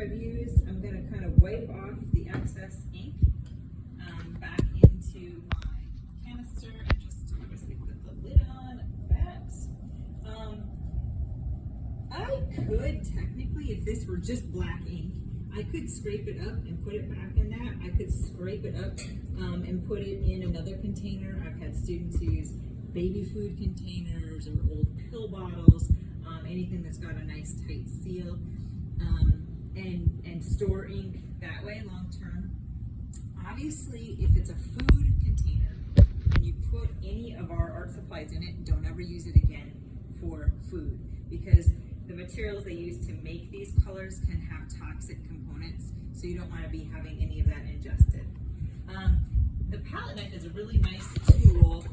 I've used, I'm going to kind of wipe off the excess ink back into my canister and just obviously put the lid on that. I could technically, if this were just black ink, I could scrape it up and put it back in that. I could scrape it up and put it in another container. I've had students use baby food containers or old pill bottles, anything that's got a nice tight seal, and store ink that way long term. Obviously, if it's a food container and you put any of our art supplies in it, don't ever use it again for food, because the materials they use to make these colors can have toxic components, so you don't want to be having any of that ingested. The palette knife is a really nice tool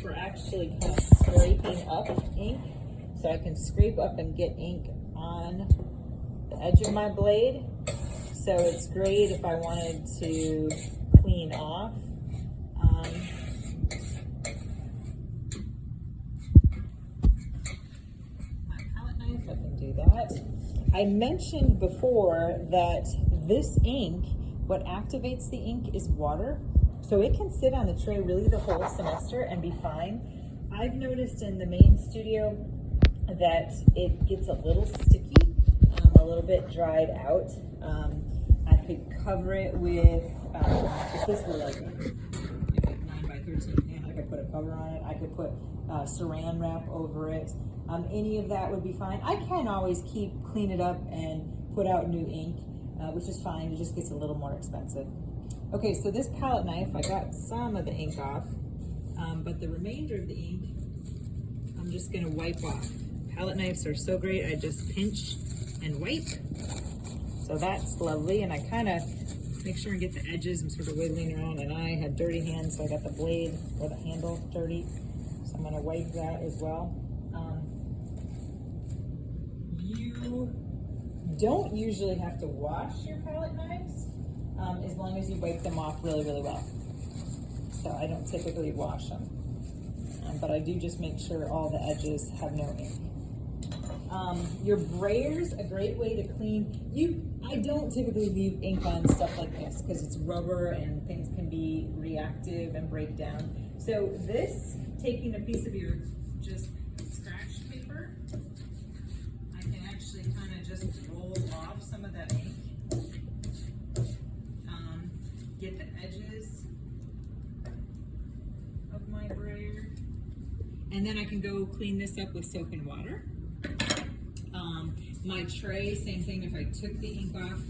for actually kind of scraping up ink. So I can scrape up and get ink on the edge of my blade. So it's great if I wanted to clean off. My palette knife, I can do that. I mentioned before that this ink, what activates the ink is water. So it can sit on the tray really the whole semester and be fine. I've noticed in the main studio that it gets a little sticky, a little bit dried out. I could cover it with, if this were like a 9 by 13 pan, I could put a cover on it. I could put saran wrap over it. Any of that would be fine. I can always clean it up and put out new ink, which is fine. It just gets a little more expensive. Okay, so this palette knife, I got some of the ink off, but the remainder of the ink, I'm just gonna wipe off. Palette knives are so great, I just pinch and wipe. So that's lovely, and I kind of make sure and get the edges. I'm sort of wiggling around, and I have dirty hands, so I got the blade or the handle dirty. So I'm gonna wipe that as well. You don't usually have to wash your palette knives, as long as you wipe them off really, really well. So I don't typically wash them, but I do just make sure all the edges have no ink. Your brayer's a great way to clean. I don't typically leave ink on stuff like this because it's rubber and things can be reactive and break down. So this, taking a piece of your just scratch paper, I can actually kind of just roll off some of that ink. Get the edges of my brayer. And then I can go clean this up with soap and water. My tray, same thing. If I took the ink off,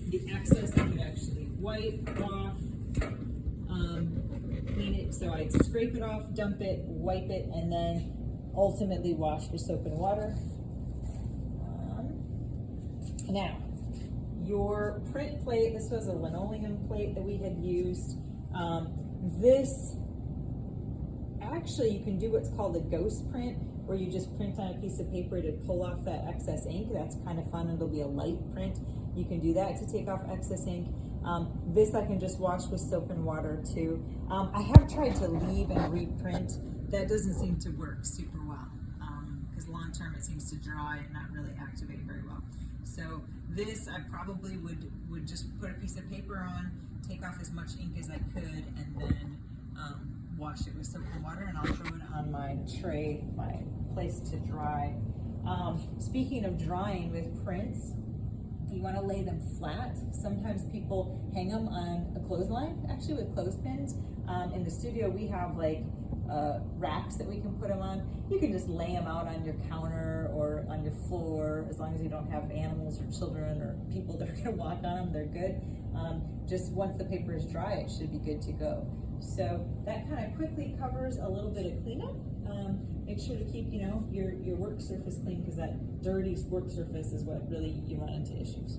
the excess I could actually wipe off, clean it. So I'd scrape it off, dump it, wipe it, and then ultimately wash with soap and water. Now, your print plate, this was a linoleum plate that we had used. This, actually you can do what's called a ghost print, where you just print on a piece of paper to pull off that excess ink. That's kind of fun. It'll be a light print. You can do that to take off excess ink. This I can just wash with soap and water too. I have tried to leave and reprint. That doesn't seem to work super well, because long term it seems to dry and not really activate very well. So this I probably would just put a piece of paper on, take off as much ink as I could, and then wash it with soap and water, and I'll throw it on my tray, my place to dry. Speaking of drying with prints, you want to lay them flat. Sometimes people hang them on a clothesline, actually with clothespins. In the studio we have like racks that we can put them on. You can just lay them out on your counter or on your floor, as long as you don't have animals or children or people that are going to walk on them, they're good. Just once the paper is dry, it should be good to go. So that kind of quickly covers a little bit of cleanup. Make sure to keep, your work surface clean, because that dirty work surface is what really you run into issues.